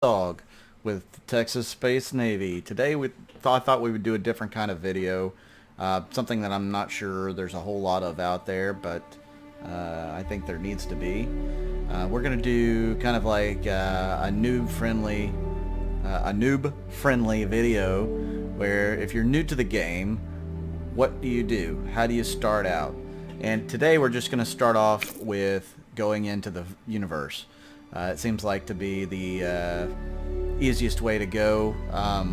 Dog with the Texas Space Navy. Today I thought we would do a different kind of video, something that I'm not sure there's a whole lot of out there, but I think there needs to be. We're going to do kind of like a noob-friendly video where if you're new to the game, what do you do? How do you start out? And today we're just going to start off with going into the universe. It seems like to be the easiest way to go. I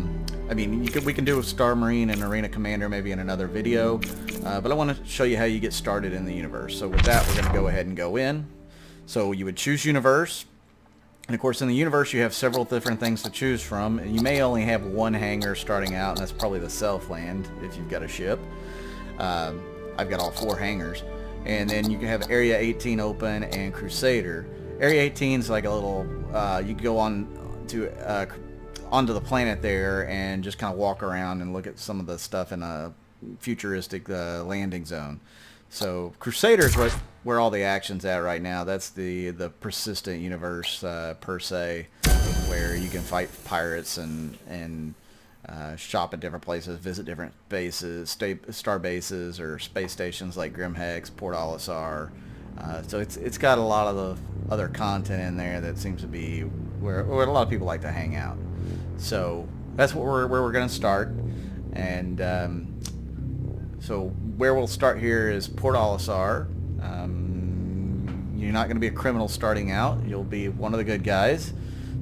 mean, we can do a Star Marine and Arena Commander maybe in another video, but I want to show you how you get started in the universe. So with that, we're going to go ahead and go in. So you would choose universe, and of course in the universe you have several different things to choose from. And you may only have one hangar starting out, and that's probably the self-land if you've got a ship. I've got all 4 hangars. And then you can have Area 18 open and Crusader. Area 18 is like a little, you go on to onto the planet there and just kind of walk around and look at some of the stuff in a futuristic landing zone. So Crusader is where all the action's at right now. That's the persistent universe per se, where you can fight pirates and shop at different places, visit different bases, star bases or space stations like Grimhex, Port Olisar. So it's got a lot of the other content in there that seems to be where a lot of people like to hang out. So that's where we're going to start. And so where we'll start here is Port Olisar. You're not going to be a criminal starting out. You'll be one of the good guys.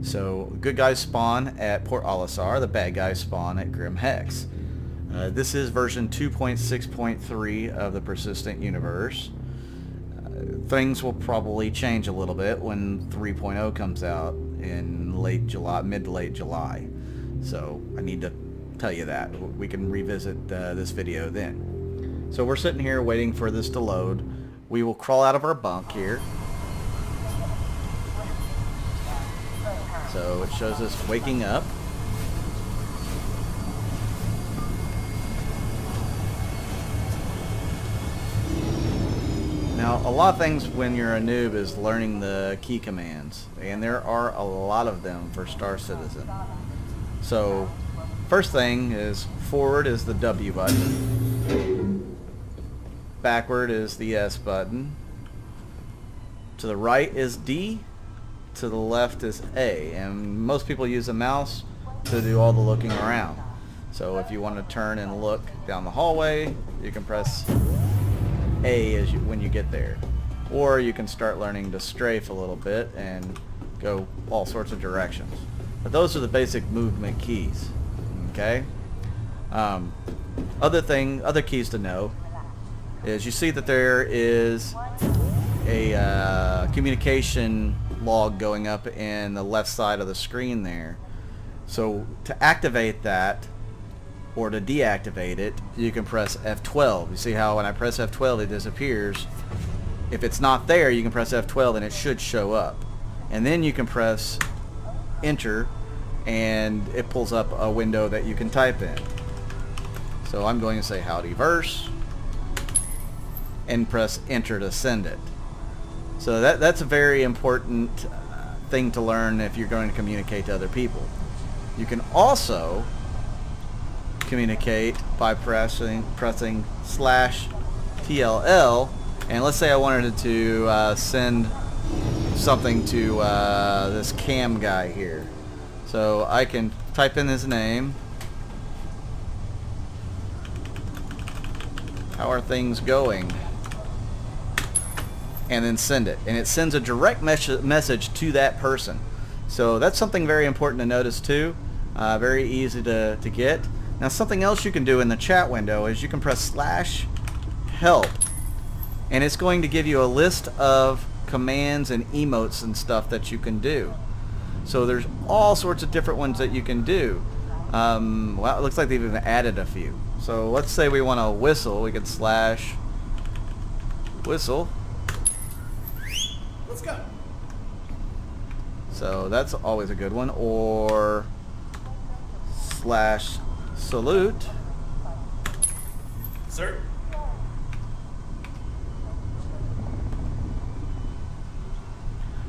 So good guys spawn at Port Olisar. The bad guys spawn at Grimhex. This is version 2.6.3 of the persistent universe. Things will probably change a little bit when 3.0 comes out in late July, mid to late July. So I need to tell you that. We can revisit this video then. So we're sitting here waiting for this to load. We will crawl out of our bunk here. So it shows us waking up. Now, a lot of things when you're a noob is learning the key commands, and there are a lot of them for Star Citizen. So, first thing is forward is the W button, backward is the S button, to the right is D, to the left is A, and most people use a mouse to do all the looking around. So if you want to turn and look down the hallway, you can press A when you get there. Or you can start learning to strafe a little bit and go all sorts of directions. But those are the basic movement keys. Okay? Other keys to know is you see that there is a communication log going up in the left side of the screen there. So to activate that or to deactivate it, you can press F12. You see how when I press F12 it disappears. If it's not there, you can press F12 and it should show up. And then you can press enter and it pulls up a window that you can type in. So I'm going to say howdy verse and press enter to send it. So that's a very important thing to learn if you're going to communicate to other people. You can also communicate by pressing /TLL, and let's say I wanted to send something to this cam guy here. So I can type in his name. How are things going? And then send it, and it sends a direct message to that person. So that's something very important to notice too. Very easy to get. Now something else you can do in the chat window is you can press /help, and it's going to give you a list of commands and emotes and stuff that you can do. So there's all sorts of different ones that you can do. Well, it looks like they've even added a few. So let's say we want to whistle. We can /whistle. Let's go. So that's always a good one. Or /salute. Sir.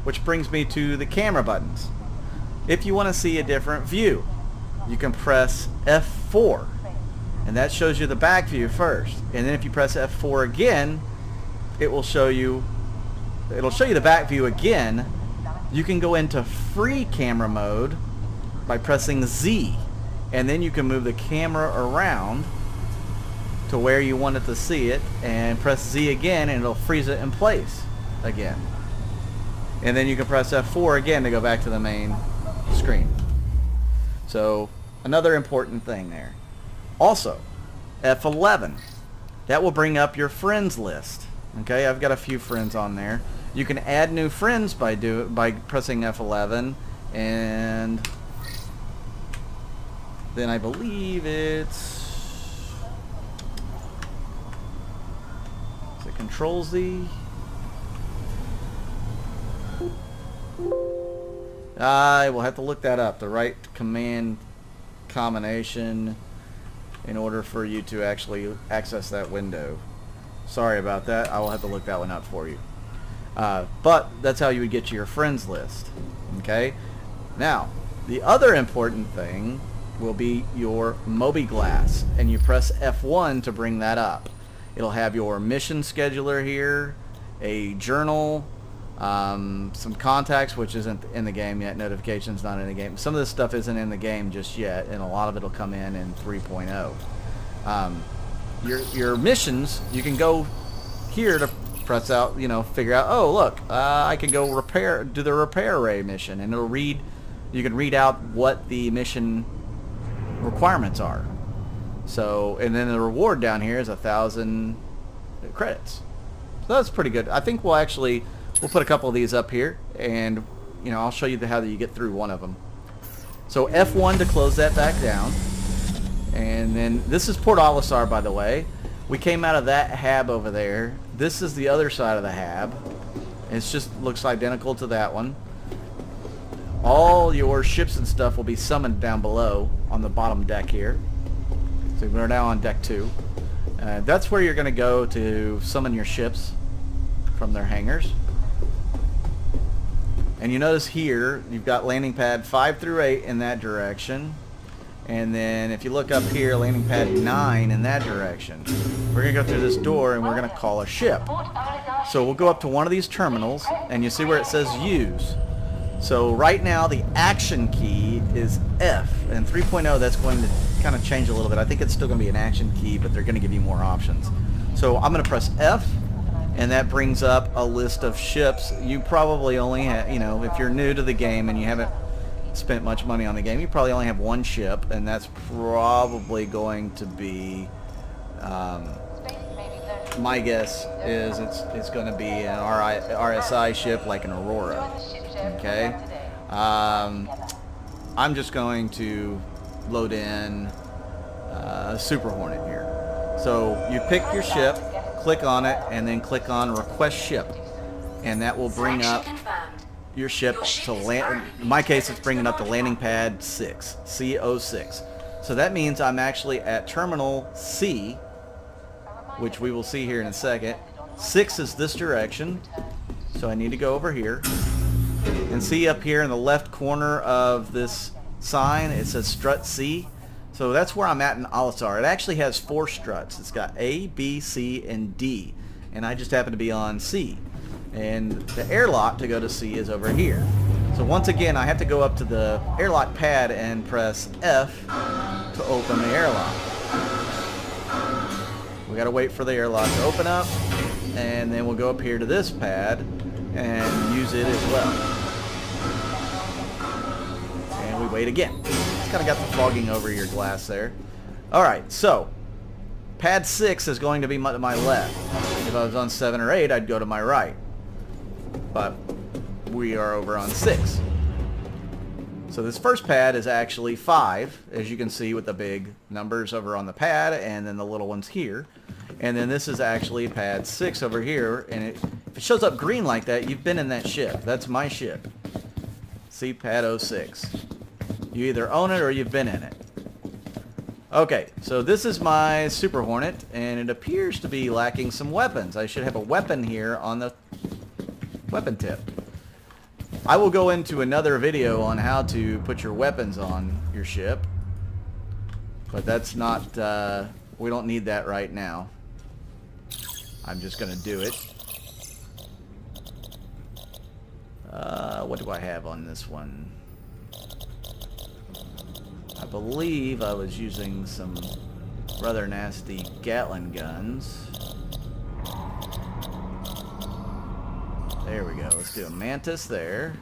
Which brings me to the camera buttons. If you want to see a different view, you can press F4, and that shows you the back view first. And then if you press F4 again, it'll show you the back view again. You can go into free camera mode by pressing Z, and then you can move the camera around to where you want it to see it, and press Z again and it'll freeze it in place again. And then you can press F4 again to go back to the main screen. So another important thing there. Also, F11, that will bring up your friends list. Okay, I've got a few friends on there. You can add new friends by pressing F11, and then I believe it's Control Z. I will have to look that up, the right command combination, in order for you to actually access that window. Sorry about that. I will have to look that one up for you. But that's how you would get to your friends list. Okay? Now, the other important thing will be your mobi-glass, and you press F1 to bring that up. It'll have your mission scheduler here, a journal, some contacts, which isn't in the game yet, notifications not in the game. Some of this stuff isn't in the game just yet, and a lot of it will come in 3.0. Your missions, you can go here to press out, figure out, oh look, I can go do the repair array mission, and you can read out what the mission requirements are. So, and then the reward down here is 1,000 credits. So that's pretty good. I think we'll put a couple of these up here, and I'll show you how you get through one of them. So F1 to close that back down, and then this is Port Olisar, by the way. We came out of that hab over there. This is the other side of the hab. It just looks identical to that one. All your ships and stuff will be summoned down below on the bottom deck here. So we're now on deck 2. That's where you're going to go to summon your ships from their hangars. And you notice here you've got landing pad 5 through 8 in that direction, and then if you look up here, landing pad 9 in that direction. We're going to go through this door and we're going to call a ship. So we'll go up to one of these terminals, and you see where it says use. So right now the action key is F, and 3.0 that's going to kind of change a little bit. I think it's still going to be an action key, but they're going to give you more options. So I'm going to press F, and that brings up a list of ships. You probably only have, if you're new to the game and you haven't spent much money on the game, you probably only have one ship, and that's probably going to be, my guess is it's going to be an RSI ship like an Aurora. Okay, I'm just going to load in a Super Hornet here. So you pick your ship, click on it, and then click on Request Ship, and that will bring up your ship to land. In my case, it's bringing up the landing pad 6, CO6. So that means I'm actually at Terminal C, which we will see here in a second. 6 is this direction, so I need to go over here. And see up here in the left corner of this sign, it says Strut C. So that's where I'm at in Olisar. It actually has 4 struts. It's got A, B, C, and D. And I just happen to be on C. And the airlock to go to C is over here. So once again, I have to go up to the airlock pad and press F to open the airlock. We got to wait for the airlock to open up. And then we'll go up here to this pad and use it as well. And we wait again. It's kind of got the fogging over your glass there. Alright, so pad 6 is going to be to my left. If I was on 7 or 8, I'd go to my right. But we are over on 6. So this first pad is actually 5, as you can see with the big numbers over on the pad, and then the little ones here. And then this is actually pad 6 over here, and if it shows up green like that, you've been in that ship. That's my ship. See, pad 06. You either own it or you've been in it. Okay, so this is my Super Hornet, and it appears to be lacking some weapons. I should have a weapon here on the weapon tip. I will go into another video on how to put your weapons on your ship, but that's not, we don't need that right now. I'm just going to do it. What do I have on this one? I believe I was using some rather nasty Gatling guns. There we go. Let's do a Mantis there.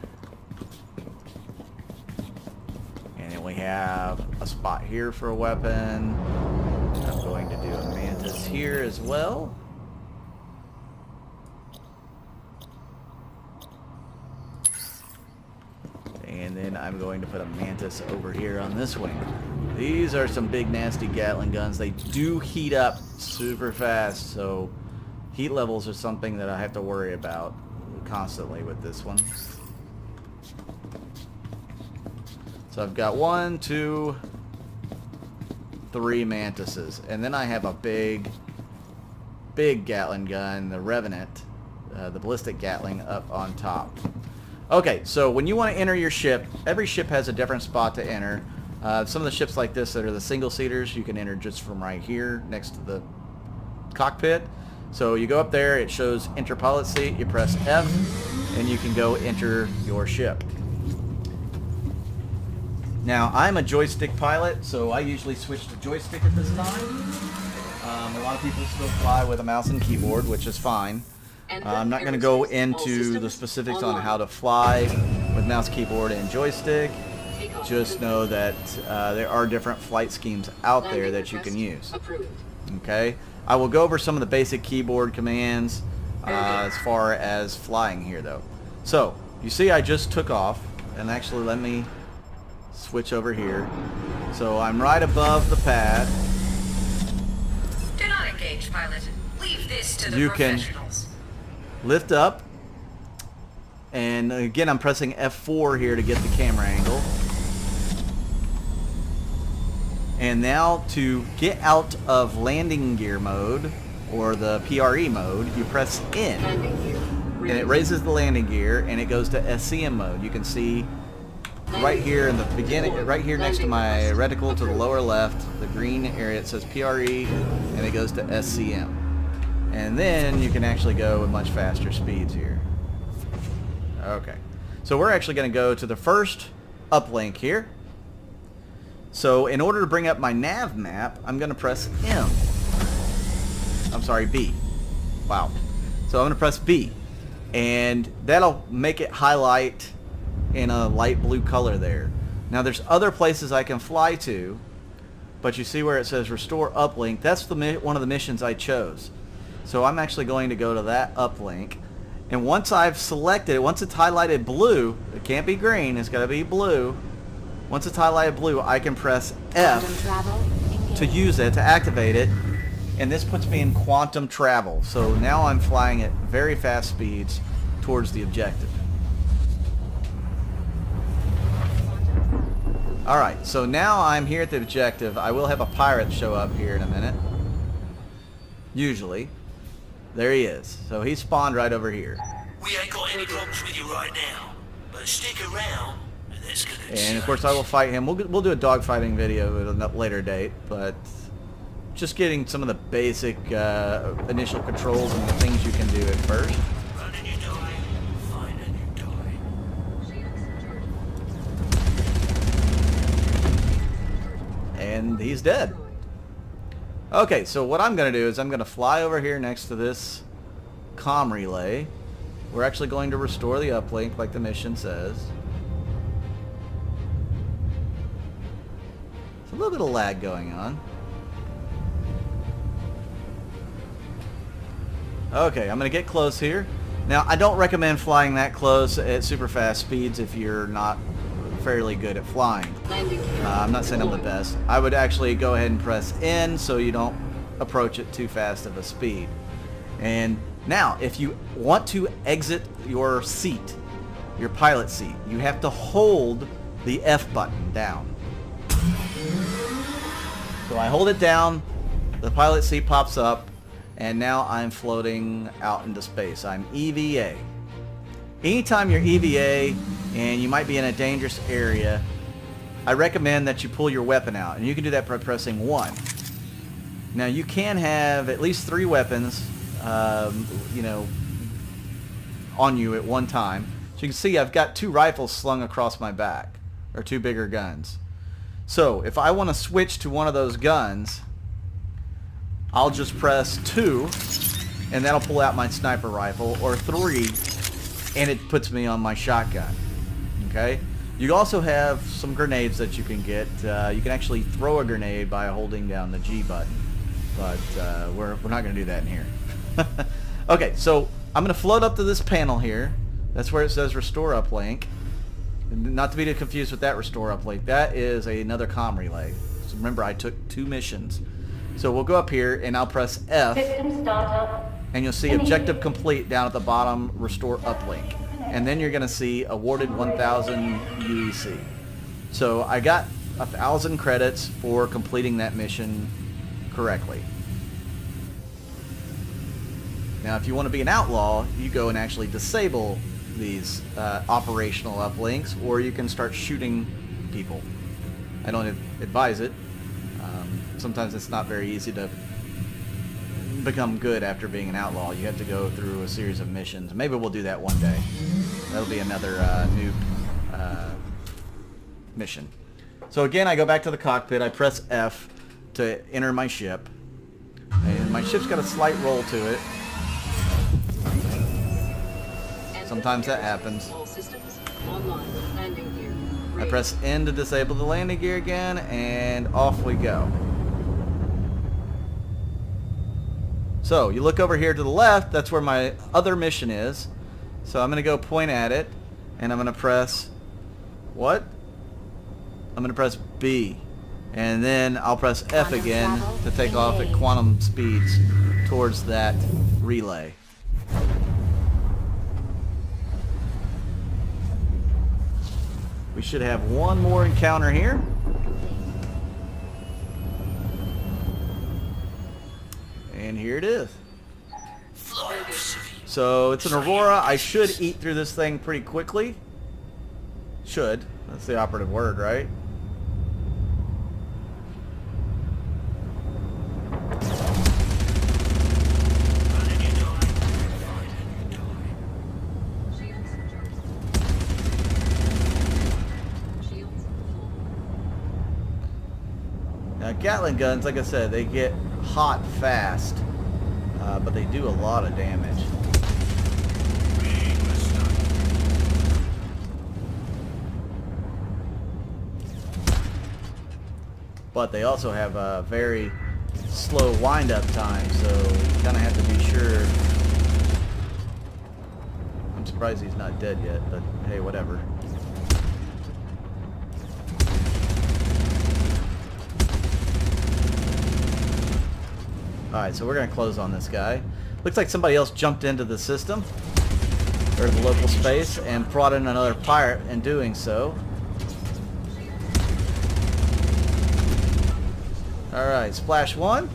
And then we have a spot here for a weapon. I'm going to do a Mantis here as well. And then I'm going to put a Mantis over here on this wing. These are some big nasty Gatling guns. They do heat up super fast, so heat levels are something that I have to worry about constantly with this one. So I've got 1, 2, 3 Mantises, and then I have a big Gatling gun, the Revenant, the ballistic Gatling up on top. Okay, so when you want to enter your ship, every ship has a different spot to enter. Some of the ships like this that are the single-seaters, you can enter just from right here next to the cockpit. So you go up there, it shows enter pilot seat, you press F, and you can go enter your ship. Now, I'm a joystick pilot, so I usually switch to joystick at this time. A lot of people still fly with a mouse and keyboard, which is fine. I'm not going to go into the specifics on how to fly with mouse, keyboard, and joystick. Just know that there are different flight schemes out there that you can use. Okay? I will go over some of the basic keyboard commands as far as flying here, though. So, you see I just took off, and actually let me switch over here. So I'm right above the pad. Do not engage, pilot. Leave this to the You professionals. Can lift up, and again I'm pressing F4 here to get the camera angle. And now to get out of landing gear mode, or the PRE mode, you press N, and it raises the landing gear, and it goes to SCM mode. You can see right here in the beginning, right here next to my reticle to the lower left, the green area, it says PRE, and it goes to SCM. And then you can actually go with much faster speeds here. Okay, so we're actually going to go to the first uplink here. So in order to bring up my nav map, I'm going to press M. I'm sorry, B. Wow. So I'm going to press B. And that'll make it highlight in a light blue color there. Now there's other places I can fly to, but you see where it says restore uplink. That's one of the missions I chose. So I'm actually going to go to that uplink. And once I've selected it, once it's highlighted blue, it can't be green, it's got to be blue. Once it's highlighted blue, I can press F to use it, to activate it, and this puts me in quantum travel. So now I'm flying at very fast speeds towards the objective. Alright, so now I'm here at the objective. I will have a pirate show up here in a minute. Usually. There he is. So he spawned right over here. We ain't got any problems with you right now, but stick around. And of course I will fight him. We'll do a dogfighting video at a later date, but just getting some of the basic initial controls and the things you can do at first. Run and you die, fight and you die. And he's dead. Okay, so what I'm going to do is I'm going to fly over here next to this comm relay. We're actually going to restore the uplink like the mission says. A little bit of lag going on. Okay, I'm going to get close here. Now, I don't recommend flying that close at super fast speeds if you're not fairly good at flying. I'm not saying I'm the best. I would actually go ahead and press N so you don't approach it too fast of a speed. And now, if you want to exit your seat, your pilot seat, you have to hold the F button down. So I hold it down, the pilot seat pops up, and now I'm floating out into space. I'm EVA. Anytime you're EVA, and you might be in a dangerous area, I recommend that you pull your weapon out, and you can do that by pressing 1. Now you can have at least 3 weapons, you know, on you at one time. So you can see I've got 2 rifles slung across my back, or 2 bigger guns. So if I want to switch to one of those guns, I'll just press 2, and that'll pull out my sniper rifle, or 3, and it puts me on my shotgun. Okay? You also have some grenades that you can get. You can actually throw a grenade by holding down the G button, but we're not going to do that in here. Okay, so I'm going to float up to this panel here. That's where it says Restore Uplink. Not to be confused with that Restore Uplink. That is another comm relay. So remember, I took 2 missions. So we'll go up here, and I'll press F, and you'll see Objective Complete down at the bottom, Restore Uplink. And then you're going to see awarded 1,000 UEC. So I got 1,000 credits for completing that mission correctly. Now if you want to be an outlaw, you go and actually disable these operational uplinks, or you can start shooting people. I don't advise it. Sometimes it's not very easy to become good after being an outlaw. You have to go through a series of missions. Maybe we'll do that one day. That'll be another new mission. So again, I go back to the cockpit. I press F to enter my ship, and my ship's got a slight roll to it. Sometimes that happens. I press N to disable the landing gear again, and off we go. So you look over here to the left, that's where my other mission is. So I'm going to go point at it, and I'm going to press, what? I'm going to press B. And then I'll press F again to take off at quantum speeds towards that relay. We should have one more encounter here. And here it is. So it's an Aurora. I should eat through this thing pretty quickly. Should. That's the operative word, right? Now Gatling guns, like I said, they get hot fast, but they do a lot of damage. But they also have a very slow wind-up time, so you kind of have to be sure. I'm surprised he's not dead yet, but hey, whatever. Alright, so we're going to close on this guy. Looks like somebody else jumped into the system, or the local space, and brought in another pirate in doing so. Alright, splash 1.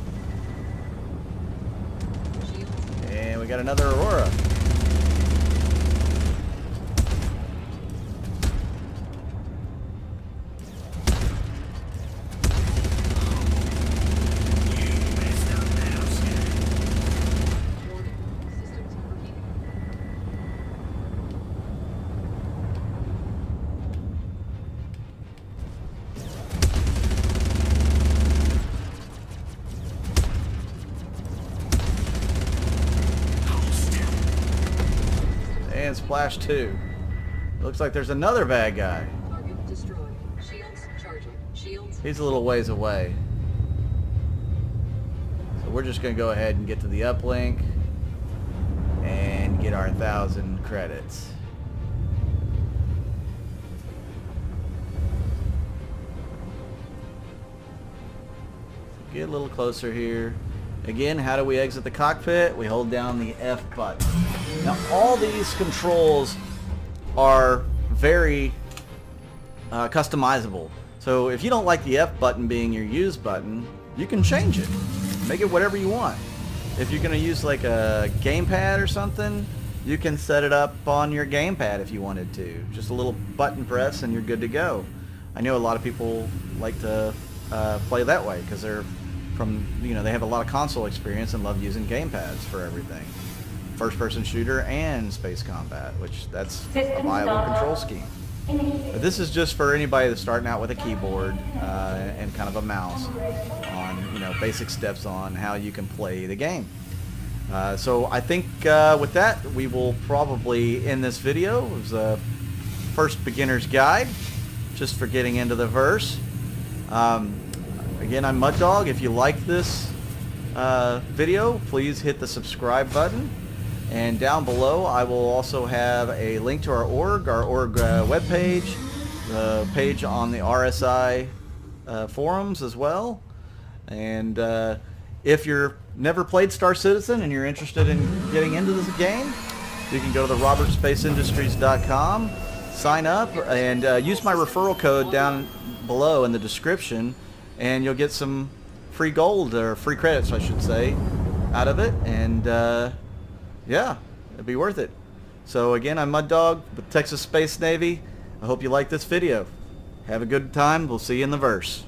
And we got another Aurora. And splash 2. Looks like there's another bad guy. He's a little ways away. So we're just going to go ahead and get to the uplink and get our 1,000 credits. Get a little closer here. Again, how do we exit the cockpit? We hold down the F button. Now, all these controls are very customizable. So if you don't like the F button being your use button, you can change it. Make it whatever you want. If you're going to use like a gamepad or something, you can set it up on your gamepad if you wanted to. Just a little button press and you're good to go. I know a lot of people like to play that way because they're from, they have a lot of console experience and love using gamepads for everything. First-person shooter and space combat, which that's a viable control scheme. But this is just for anybody that's starting out with a keyboard and kind of a mouse on, basic steps on how you can play the game. So I think with that, we will probably end this video. It was a first beginner's guide just for getting into the verse. Again, I'm Mud Dog. If you like this video, please hit the subscribe button. And down below, I will also have a link to our org webpage, the page on the RSI forums as well. And if you're never played Star Citizen and you're interested in getting into this game, you can go to the robertspaceindustries.com, sign up, and use my referral code down below in the description, and you'll get some free gold, or free credits I should say, out of it. And yeah, it'd be worth it. So again, I'm Mud Dog with Texas Space Navy. I hope you like this video. Have a good time. We'll see you in the verse.